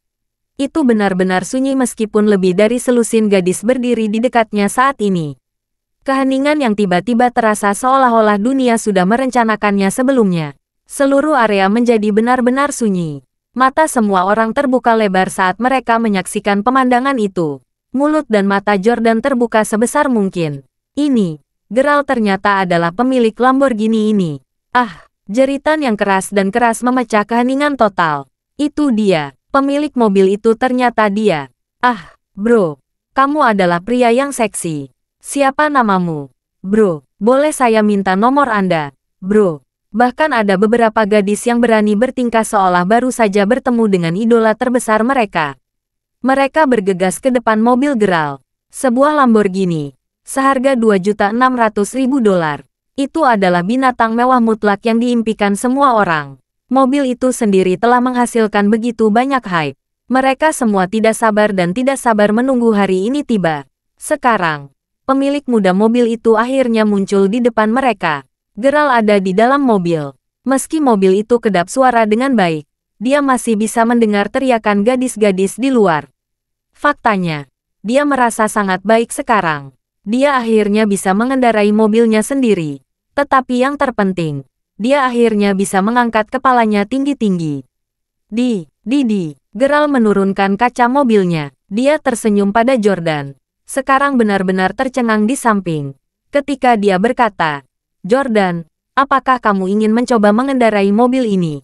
Itu benar-benar sunyi meskipun lebih dari selusin gadis berdiri di dekatnya saat ini. Keheningan yang tiba-tiba terasa seolah-olah dunia sudah merencanakannya sebelumnya. Seluruh area menjadi benar-benar sunyi. Mata semua orang terbuka lebar saat mereka menyaksikan pemandangan itu. Mulut dan mata Jordan terbuka sebesar mungkin. Ini, Geralt ternyata adalah pemilik Lamborghini ini. Ah, jeritan yang keras dan keras memecah keheningan total. Itu dia, pemilik mobil itu ternyata dia. Ah, bro, kamu adalah pria yang seksi. Siapa namamu? Bro, boleh saya minta nomor Anda? Bro, bahkan ada beberapa gadis yang berani bertingkah seolah baru saja bertemu dengan idola terbesar mereka. Mereka bergegas ke depan mobil Geralt. Sebuah Lamborghini, seharga $2.600.000. Itu adalah binatang mewah mutlak yang diimpikan semua orang. Mobil itu sendiri telah menghasilkan begitu banyak hype. Mereka semua tidak sabar dan tidak sabar menunggu hari ini tiba. Sekarang, pemilik muda mobil itu akhirnya muncul di depan mereka. Geralt ada di dalam mobil. Meski mobil itu kedap suara dengan baik, dia masih bisa mendengar teriakan gadis-gadis di luar. Faktanya, dia merasa sangat baik sekarang. Dia akhirnya bisa mengendarai mobilnya sendiri. Tetapi yang terpenting, dia akhirnya bisa mengangkat kepalanya tinggi-tinggi. Geralt menurunkan kaca mobilnya. Dia tersenyum pada Jordan. Sekarang benar-benar tercengang di samping. Ketika dia berkata, Jordan, apakah kamu ingin mencoba mengendarai mobil ini?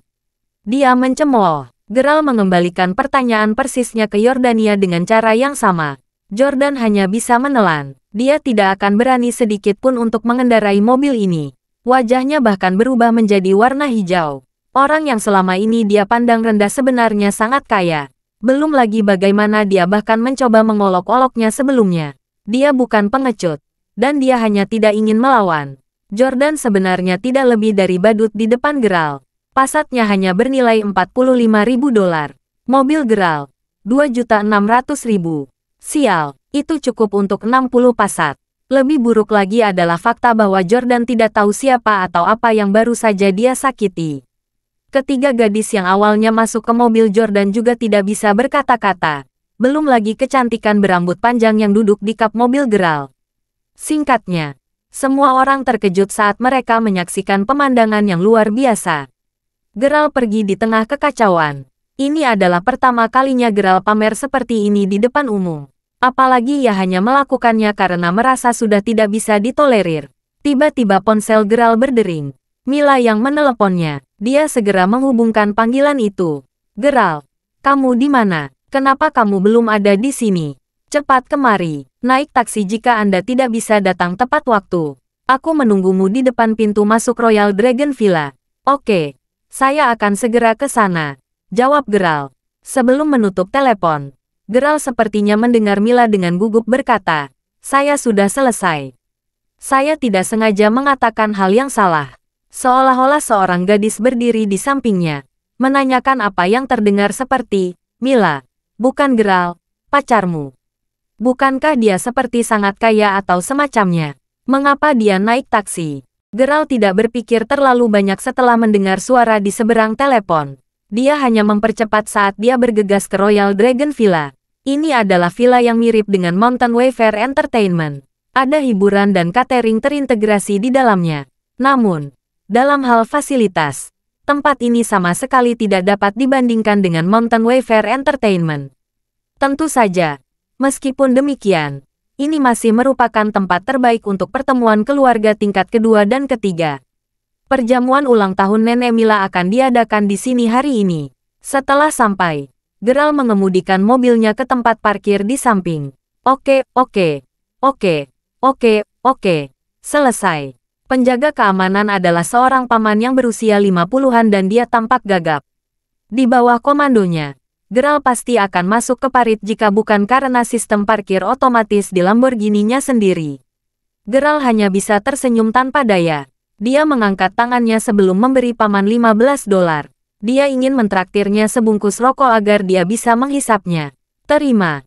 Dia mencemooh. Geralt mengembalikan pertanyaan persisnya ke Yordania dengan cara yang sama. Jordan hanya bisa menelan. Dia tidak akan berani sedikit pun untuk mengendarai mobil ini. Wajahnya bahkan berubah menjadi warna hijau. Orang yang selama ini dia pandang rendah sebenarnya sangat kaya. Belum lagi bagaimana dia bahkan mencoba mengolok-oloknya sebelumnya. Dia bukan pengecut, dan dia hanya tidak ingin melawan. Jordan sebenarnya tidak lebih dari badut di depan Geralt. Pasatnya hanya bernilai $45.000. Mobil Geralt, $2.600.000. Sial, itu cukup untuk 60 pasat. Lebih buruk lagi adalah fakta bahwa Jordan tidak tahu siapa atau apa yang baru saja dia sakiti. Ketiga gadis yang awalnya masuk ke mobil Jordan juga tidak bisa berkata-kata. Belum lagi kecantikan berambut panjang yang duduk di kap mobil Geralt. Singkatnya, semua orang terkejut saat mereka menyaksikan pemandangan yang luar biasa. Geralt pergi di tengah kekacauan. Ini adalah pertama kalinya Geralt pamer seperti ini di depan umum. Apalagi ia hanya melakukannya karena merasa sudah tidak bisa ditolerir. Tiba-tiba ponsel Geralt berdering. Mila yang meneleponnya. Dia segera menghubungkan panggilan itu. Geralt, kamu di mana? Kenapa kamu belum ada di sini? Cepat kemari. Naik taksi jika Anda tidak bisa datang tepat waktu. Aku menunggumu di depan pintu masuk Royal Dragon Villa. Oke, saya akan segera ke sana. Jawab Geralt. Sebelum menutup telepon, Geralt sepertinya mendengar Mila dengan gugup berkata, saya sudah selesai. Saya tidak sengaja mengatakan hal yang salah. Seolah-olah seorang gadis berdiri di sampingnya, menanyakan apa yang terdengar seperti, Mila, bukan Geralt, pacarmu. Bukankah dia seperti sangat kaya atau semacamnya? Mengapa dia naik taksi? Geralt tidak berpikir terlalu banyak setelah mendengar suara di seberang telepon. Dia hanya mempercepat saat dia bergegas ke Royal Dragon Villa. Ini adalah villa yang mirip dengan Mountain Wayfair Entertainment. Ada hiburan dan catering terintegrasi di dalamnya. Namun, dalam hal fasilitas, tempat ini sama sekali tidak dapat dibandingkan dengan Mountain Wayfair Entertainment. Tentu saja, meskipun demikian, ini masih merupakan tempat terbaik untuk pertemuan keluarga tingkat kedua dan ketiga. Perjamuan ulang tahun Nenek Mila akan diadakan di sini hari ini. Setelah sampai, Geralt mengemudikan mobilnya ke tempat parkir di samping. Oke. Selesai. Penjaga keamanan adalah seorang paman yang berusia 50-an dan dia tampak gagap. Di bawah komandonya, Geralt pasti akan masuk ke parit jika bukan karena sistem parkir otomatis di Lamborghini-nya sendiri. Geralt hanya bisa tersenyum tanpa daya. Dia mengangkat tangannya sebelum memberi paman $15. Dia ingin mentraktirnya sebungkus rokok agar dia bisa menghisapnya. Terima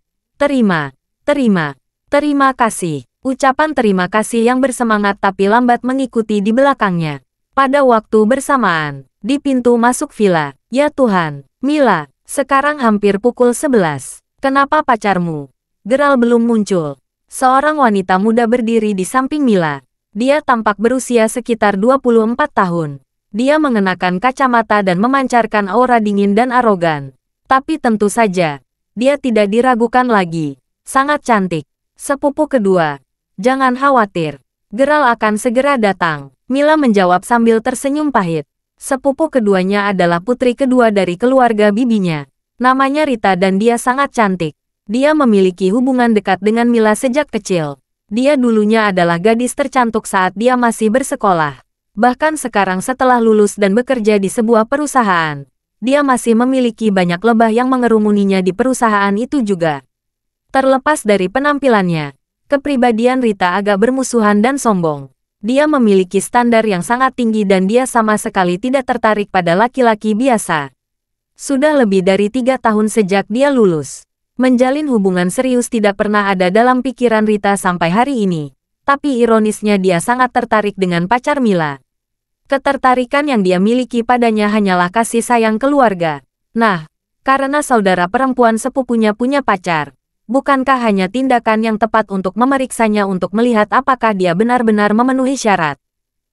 kasih. Ucapan terima kasih yang bersemangat tapi lambat mengikuti di belakangnya. Pada waktu bersamaan, di pintu masuk villa, ya Tuhan, Mila. Sekarang hampir pukul 11. Kenapa pacarmu? Geralt belum muncul. Seorang wanita muda berdiri di samping Mila. Dia tampak berusia sekitar 24 tahun. Dia mengenakan kacamata dan memancarkan aura dingin dan arogan. Tapi tentu saja, dia tidak diragukan lagi. Sangat cantik. Sepupu kedua. Jangan khawatir. Geralt akan segera datang. Mila menjawab sambil tersenyum pahit. Sepupu keduanya adalah putri kedua dari keluarga bibinya. Namanya Rita dan dia sangat cantik. Dia memiliki hubungan dekat dengan Mila sejak kecil. Dia dulunya adalah gadis tercantik saat dia masih bersekolah. Bahkan sekarang setelah lulus dan bekerja di sebuah perusahaan, dia masih memiliki banyak lebah yang mengerumuninya di perusahaan itu juga. Terlepas dari penampilannya, kepribadian Rita agak bermusuhan dan sombong. Dia memiliki standar yang sangat tinggi dan dia sama sekali tidak tertarik pada laki-laki biasa. Sudah lebih dari 3 tahun sejak dia lulus. Menjalin hubungan serius tidak pernah ada dalam pikiran Rita sampai hari ini. Tapi ironisnya dia sangat tertarik dengan pacar Mila. Ketertarikan yang dia miliki padanya hanyalah kasih sayang keluarga. Nah, karena saudara perempuan sepupunya punya pacar, bukankah hanya tindakan yang tepat untuk memeriksanya untuk melihat apakah dia benar-benar memenuhi syarat?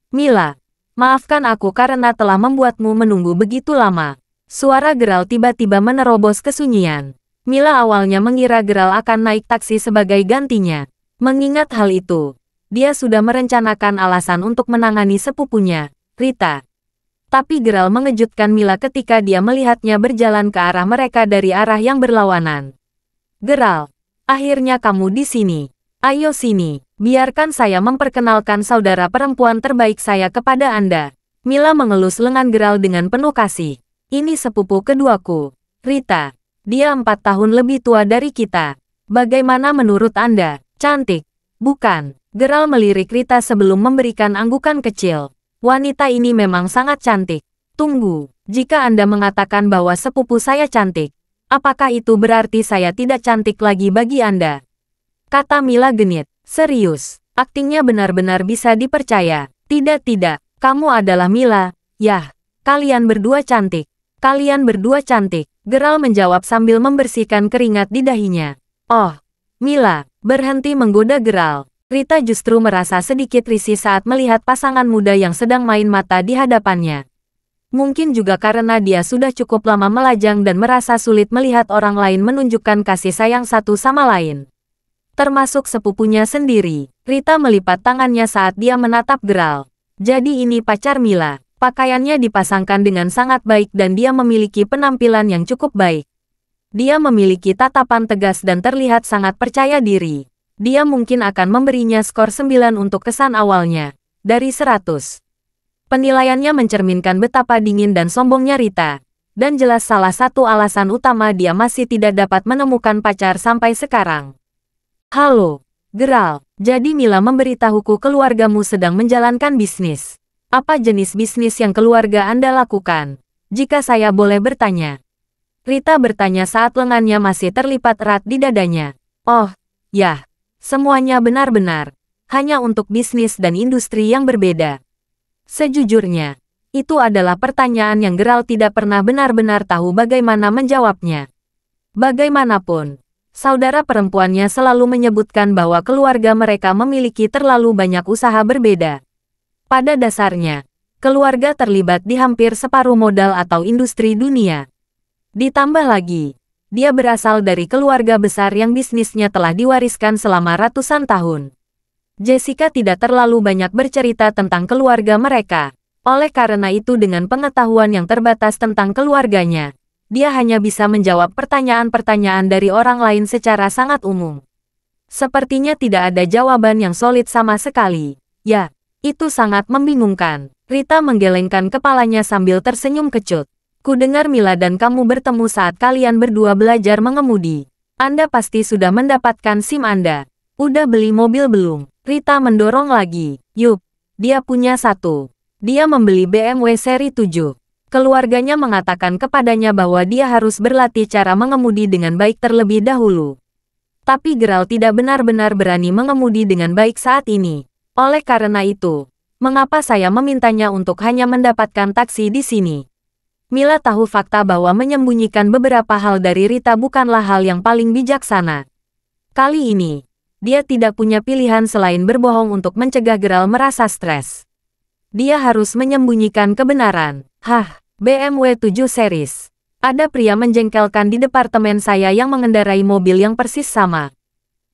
Mila, maafkan aku karena telah membuatmu menunggu begitu lama. Suara Geralt tiba-tiba menerobos kesunyian. Mila awalnya mengira Geralt akan naik taksi sebagai gantinya. Mengingat hal itu, dia sudah merencanakan alasan untuk menangani sepupunya, Rita. Tapi Geralt mengejutkan Mila ketika dia melihatnya berjalan ke arah mereka dari arah yang berlawanan. Geralt, akhirnya kamu di sini. Ayo sini, biarkan saya memperkenalkan saudara perempuan terbaik saya kepada Anda. Mila mengelus lengan Geralt dengan penuh kasih. Ini sepupu keduaku, Rita. Dia 4 tahun lebih tua dari kita. Bagaimana menurut Anda? Cantik, bukan? Geralt melirik Rita sebelum memberikan anggukan kecil. Wanita ini memang sangat cantik. Tunggu, jika Anda mengatakan bahwa sepupu saya cantik, apakah itu berarti saya tidak cantik lagi bagi Anda? Kata Mila genit. Serius, aktingnya benar-benar bisa dipercaya. Tidak, kamu adalah Mila. Yah, kalian berdua cantik. Kalian berdua cantik. Geralt menjawab sambil membersihkan keringat di dahinya. Oh, Mila, berhenti menggoda Geralt. Rita justru merasa sedikit risih saat melihat pasangan muda yang sedang main mata di hadapannya. Mungkin juga karena dia sudah cukup lama melajang dan merasa sulit melihat orang lain menunjukkan kasih sayang satu sama lain. Termasuk sepupunya sendiri. Rita melipat tangannya saat dia menatap Geralt. Jadi ini pacar Mila. Pakaiannya dipasangkan dengan sangat baik dan dia memiliki penampilan yang cukup baik. Dia memiliki tatapan tegas dan terlihat sangat percaya diri. Dia mungkin akan memberinya skor 9 untuk kesan awalnya, dari 100. Penilaiannya mencerminkan betapa dingin dan sombongnya Rita, dan jelas salah satu alasan utama dia masih tidak dapat menemukan pacar sampai sekarang. Halo, Geralt, jadi Mila memberitahuku keluargamu sedang menjalankan bisnis. Apa jenis bisnis yang keluarga Anda lakukan? Jika saya boleh bertanya. Rita bertanya saat lengannya masih terlipat erat di dadanya. Oh, ya, semuanya benar-benar. Hanya untuk bisnis dan industri yang berbeda. Sejujurnya, itu adalah pertanyaan yang Geralt tidak pernah benar-benar tahu bagaimana menjawabnya. Bagaimanapun, saudara perempuannya selalu menyebutkan bahwa keluarga mereka memiliki terlalu banyak usaha berbeda. Pada dasarnya, keluarga terlibat di hampir separuh modal atau industri dunia. Ditambah lagi, dia berasal dari keluarga besar yang bisnisnya telah diwariskan selama ratusan tahun. Jessica tidak terlalu banyak bercerita tentang keluarga mereka. Oleh karena itu dengan pengetahuan yang terbatas tentang keluarganya, dia hanya bisa menjawab pertanyaan-pertanyaan dari orang lain secara sangat umum. Sepertinya tidak ada jawaban yang solid sama sekali. Ya, itu sangat membingungkan. Rita menggelengkan kepalanya sambil tersenyum kecut. Kudengar Mila dan kamu bertemu saat kalian berdua belajar mengemudi. Anda pasti sudah mendapatkan SIM Anda. Udah beli mobil belum? Rita mendorong lagi. Yup, dia punya satu. Dia membeli BMW seri 7. Keluarganya mengatakan kepadanya bahwa dia harus berlatih cara mengemudi dengan baik terlebih dahulu. Tapi Geralt tidak benar-benar berani mengemudi dengan baik saat ini. Oleh karena itu, mengapa saya memintanya untuk hanya mendapatkan taksi di sini? Mila tahu fakta bahwa menyembunyikan beberapa hal dari Rita bukanlah hal yang paling bijaksana. Kali ini, dia tidak punya pilihan selain berbohong untuk mencegah Geralt merasa stres. Dia harus menyembunyikan kebenaran. Hah, BMW 7 series. Ada pria menjengkelkan di departemen saya yang mengendarai mobil yang persis sama.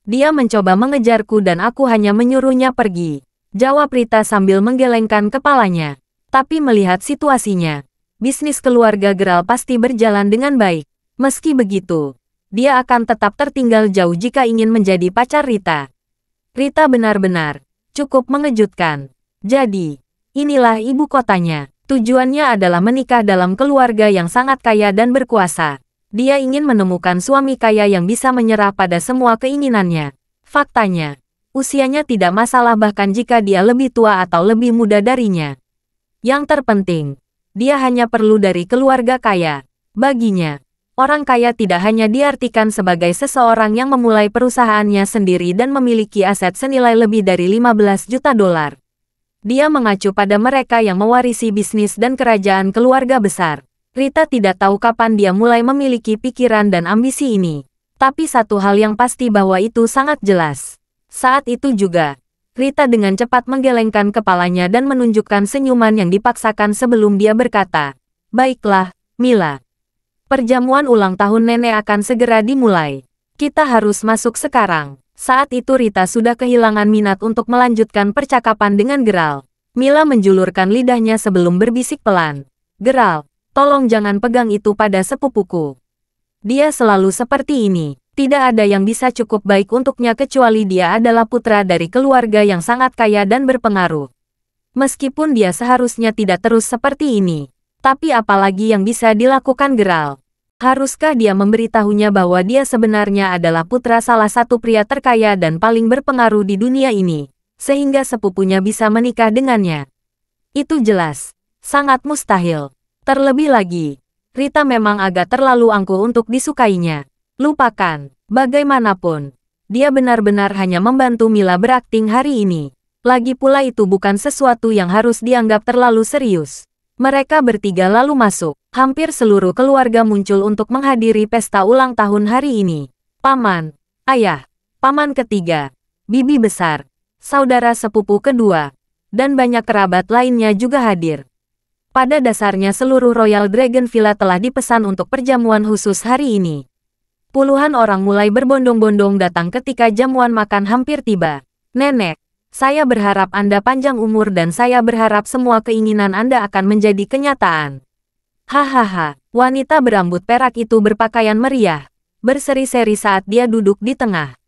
Dia mencoba mengejarku dan aku hanya menyuruhnya pergi. Jawab Rita sambil menggelengkan kepalanya. Tapi melihat situasinya, bisnis keluarga Geralt pasti berjalan dengan baik. Meski begitu, dia akan tetap tertinggal jauh jika ingin menjadi pacar Rita. Rita benar-benar cukup mengejutkan. Jadi, inilah ibu kotanya. Tujuannya adalah menikah dalam keluarga yang sangat kaya dan berkuasa. Dia ingin menemukan suami kaya yang bisa menyerah pada semua keinginannya. Faktanya, usianya tidak masalah bahkan jika dia lebih tua atau lebih muda darinya. Yang terpenting, dia hanya perlu dari keluarga kaya. Baginya, orang kaya tidak hanya diartikan sebagai seseorang yang memulai perusahaannya sendiri dan memiliki aset senilai lebih dari 15 juta dolar. Dia mengacu pada mereka yang mewarisi bisnis dan kerajaan keluarga besar. Rita tidak tahu kapan dia mulai memiliki pikiran dan ambisi ini. Tapi satu hal yang pasti bahwa itu sangat jelas. Saat itu juga, Rita dengan cepat menggelengkan kepalanya dan menunjukkan senyuman yang dipaksakan sebelum dia berkata, "Baiklah, Mila. Perjamuan ulang tahun nenek akan segera dimulai. Kita harus masuk sekarang." Saat itu Rita sudah kehilangan minat untuk melanjutkan percakapan dengan Geralt. Mila menjulurkan lidahnya sebelum berbisik pelan. "Geralt, tolong jangan pegang itu pada sepupuku. Dia selalu seperti ini. Tidak ada yang bisa cukup baik untuknya kecuali dia adalah putra dari keluarga yang sangat kaya dan berpengaruh. Meskipun dia seharusnya tidak terus seperti ini. Tapi apalagi yang bisa dilakukan Geralt? Haruskah dia memberitahunya bahwa dia sebenarnya adalah putra salah satu pria terkaya dan paling berpengaruh di dunia ini, sehingga sepupunya bisa menikah dengannya? Itu jelas sangat mustahil. Terlebih lagi, Rita memang agak terlalu angkuh untuk disukainya. Lupakan, bagaimanapun, dia benar-benar hanya membantu Mila berakting hari ini. Lagi pula itu bukan sesuatu yang harus dianggap terlalu serius. Mereka bertiga lalu masuk. Hampir seluruh keluarga muncul untuk menghadiri pesta ulang tahun hari ini. Paman, ayah, paman ketiga, bibi besar, saudara sepupu kedua, dan banyak kerabat lainnya juga hadir. Pada dasarnya seluruh Royal Dragon Villa telah dipesan untuk perjamuan khusus hari ini. Puluhan orang mulai berbondong-bondong datang ketika jamuan makan hampir tiba. "Nenek, saya berharap Anda panjang umur dan saya berharap semua keinginan Anda akan menjadi kenyataan." Hahaha, wanita berambut perak itu berpakaian meriah, berseri-seri saat dia duduk di tengah.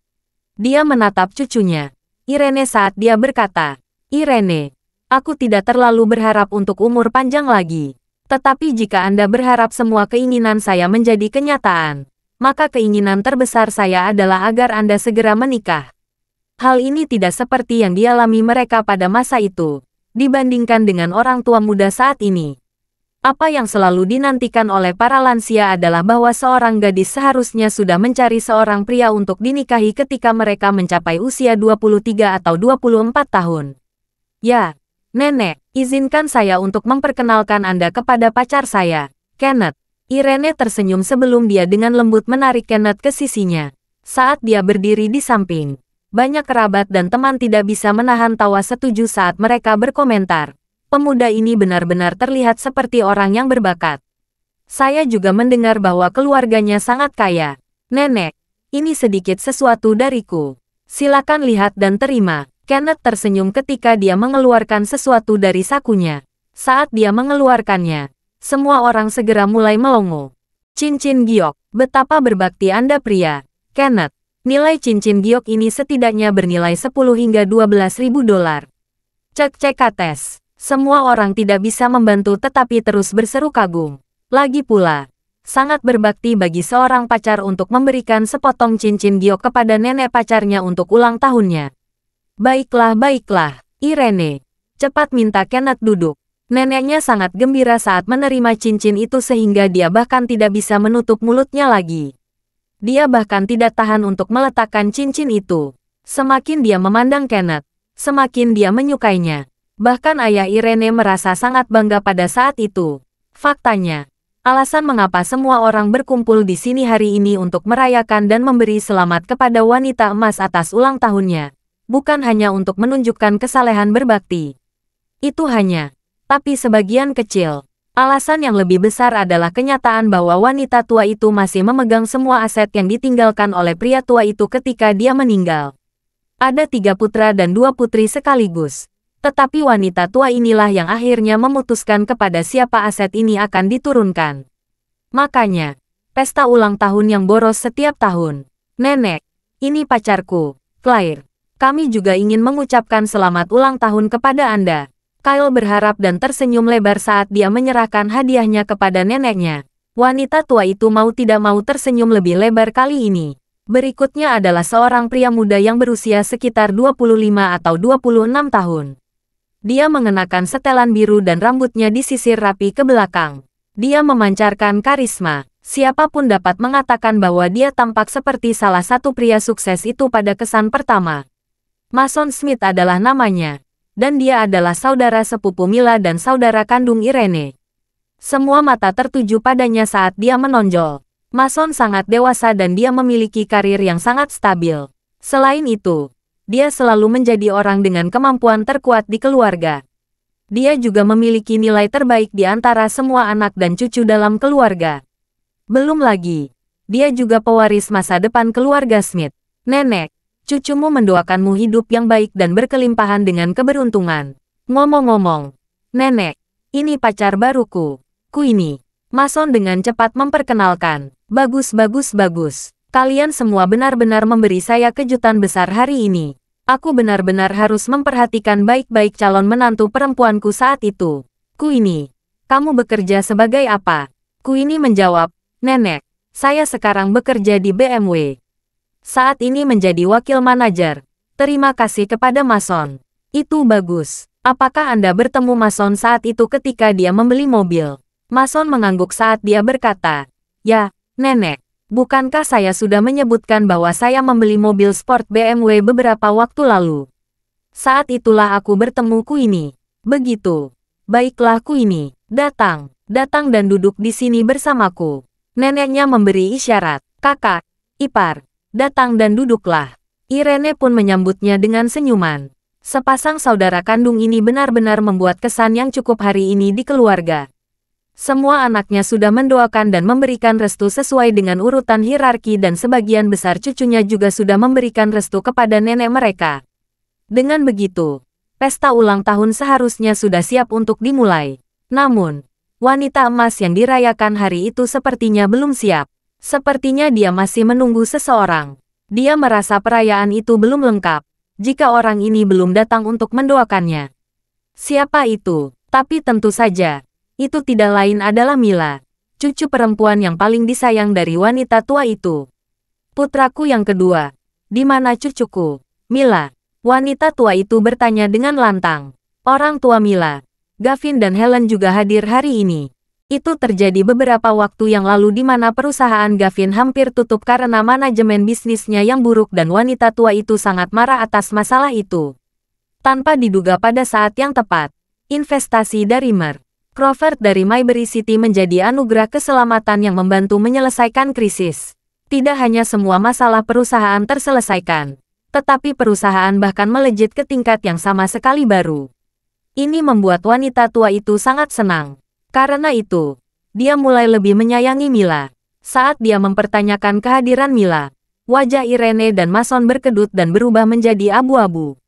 Dia menatap cucunya, Irene saat dia berkata, "Irene, aku tidak terlalu berharap untuk umur panjang lagi. Tetapi jika Anda berharap semua keinginan saya menjadi kenyataan, maka keinginan terbesar saya adalah agar Anda segera menikah." Hal ini tidak seperti yang dialami mereka pada masa itu, dibandingkan dengan orang tua muda saat ini. Apa yang selalu dinantikan oleh para lansia adalah bahwa seorang gadis seharusnya sudah mencari seorang pria untuk dinikahi ketika mereka mencapai usia 23 atau 24 tahun. Ya, Nenek, izinkan saya untuk memperkenalkan Anda kepada pacar saya, Kenneth. Irene tersenyum sebelum dia dengan lembut menarik Kenneth ke sisinya. Saat dia berdiri di samping, banyak kerabat dan teman tidak bisa menahan tawa setuju saat mereka berkomentar. Pemuda ini benar-benar terlihat seperti orang yang berbakat. Saya juga mendengar bahwa keluarganya sangat kaya. Nenek, ini sedikit sesuatu dariku. Silakan lihat dan terima. Kenneth tersenyum ketika dia mengeluarkan sesuatu dari sakunya. Saat dia mengeluarkannya, semua orang segera mulai melongo. Cincin giok, betapa berbakti Anda pria. Kenneth, nilai cincin giok ini setidaknya bernilai 10 hingga 12.000 dolar. Cek Kates. Semua orang tidak bisa membantu tetapi terus berseru kagum. Lagi pula, sangat berbakti bagi seorang pacar untuk memberikan sepotong cincin giok kepada nenek pacarnya untuk ulang tahunnya. Baiklah, Irene. Cepat minta Kenneth duduk. Neneknya sangat gembira saat menerima cincin itu sehingga dia bahkan tidak bisa menutup mulutnya lagi. Dia bahkan tidak tahan untuk meletakkan cincin itu. Semakin dia memandang Kenneth, semakin dia menyukainya. Bahkan ayah Irene merasa sangat bangga pada saat itu. Faktanya, alasan mengapa semua orang berkumpul di sini hari ini untuk merayakan dan memberi selamat kepada wanita emas atas ulang tahunnya. Bukan hanya untuk menunjukkan kesalehan berbakti. Itu hanya, tapi sebagian kecil. Alasan yang lebih besar adalah kenyataan bahwa wanita tua itu masih memegang semua aset yang ditinggalkan oleh pria tua itu ketika dia meninggal. Ada 3 putra dan 2 putri sekaligus. Tetapi wanita tua inilah yang akhirnya memutuskan kepada siapa aset ini akan diturunkan. Makanya, pesta ulang tahun yang boros setiap tahun. Nenek, ini pacarku, Claire. Kami juga ingin mengucapkan selamat ulang tahun kepada Anda. Kyle berharap dan tersenyum lebar saat dia menyerahkan hadiahnya kepada neneknya. Wanita tua itu mau tidak mau tersenyum lebih lebar kali ini. Berikutnya adalah seorang pria muda yang berusia sekitar 25 atau 26 tahun. Dia mengenakan setelan biru dan rambutnya disisir rapi ke belakang. Dia memancarkan karisma. Siapapun dapat mengatakan bahwa dia tampak seperti salah satu pria sukses itu pada kesan pertama. Mason Smith adalah namanya, dan dia adalah saudara sepupu Mila dan saudara kandung Irene. Semua mata tertuju padanya saat dia menonjol. Mason sangat dewasa dan dia memiliki karir yang sangat stabil. Selain itu, dia selalu menjadi orang dengan kemampuan terkuat di keluarga. Dia juga memiliki nilai terbaik di antara semua anak dan cucu dalam keluarga. Belum lagi, dia juga pewaris masa depan keluarga Smith. Nenek, cucumu mendoakanmu hidup yang baik dan berkelimpahan dengan keberuntungan. Ngomong-ngomong, nenek, ini pacar baruku, Queenie. Mason dengan cepat memperkenalkan. Bagus. Kalian semua benar-benar memberi saya kejutan besar hari ini. Aku benar-benar harus memperhatikan baik-baik calon menantu perempuanku saat itu. Queenie, kamu bekerja sebagai apa? Queenie menjawab, Nenek, saya sekarang bekerja di BMW. Saat ini menjadi wakil manajer. Terima kasih kepada Mason. Itu bagus. Apakah Anda bertemu Mason saat itu ketika dia membeli mobil? Mason mengangguk saat dia berkata, Ya, Nenek. Bukankah saya sudah menyebutkan bahwa saya membeli mobil sport BMW beberapa waktu lalu? Saat itulah aku bertemu Queenie. Begitu. Baiklah Queenie, datang dan duduk di sini bersamaku. Neneknya memberi isyarat, kakak, ipar. Datang dan duduklah. Irene pun menyambutnya dengan senyuman. Sepasang saudara kandung ini benar-benar membuat kesan yang cukup hari ini di keluarga. Semua anaknya sudah mendoakan dan memberikan restu sesuai dengan urutan hierarki dan sebagian besar cucunya juga sudah memberikan restu kepada nenek mereka. Dengan begitu, pesta ulang tahun seharusnya sudah siap untuk dimulai. Namun, wanita emas yang dirayakan hari itu sepertinya belum siap. Sepertinya dia masih menunggu seseorang. Dia merasa perayaan itu belum lengkap, jika orang ini belum datang untuk mendoakannya. Siapa itu? Tapi tentu saja, itu tidak lain adalah Mila, cucu perempuan yang paling disayang dari wanita tua itu. Putraku yang kedua, di mana cucuku? Mila, wanita tua itu bertanya dengan lantang. Orang tua Mila, Gavin dan Helen juga hadir hari ini. Itu terjadi beberapa waktu yang lalu di mana perusahaan Gavin hampir tutup karena manajemen bisnisnya yang buruk dan wanita tua itu sangat marah atas masalah itu. Tanpa diduga pada saat yang tepat, Investasi dari Mer. Crawford dari Mayberry City menjadi anugerah keselamatan yang membantu menyelesaikan krisis. Tidak hanya semua masalah perusahaan terselesaikan, tetapi perusahaan bahkan melejit ke tingkat yang sama sekali baru. Ini membuat wanita tua itu sangat senang. Karena itu, dia mulai lebih menyayangi Mila. Saat dia mempertanyakan kehadiran Mila, wajah Irene dan Mason berkedut dan berubah menjadi abu-abu.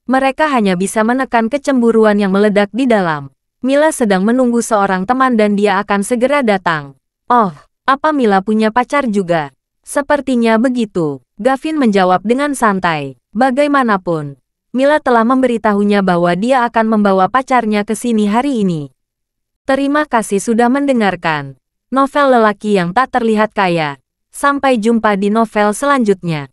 Mereka hanya bisa menekan kecemburuan yang meledak di dalam. Mila sedang menunggu seorang teman dan dia akan segera datang. Oh, apa Mila punya pacar juga? Sepertinya begitu. Gavin menjawab dengan santai. Bagaimanapun, Mila telah memberitahunya bahwa dia akan membawa pacarnya ke sini hari ini. Terima kasih sudah mendengarkan novel lelaki yang tak terlihat kaya. Sampai jumpa di novel selanjutnya.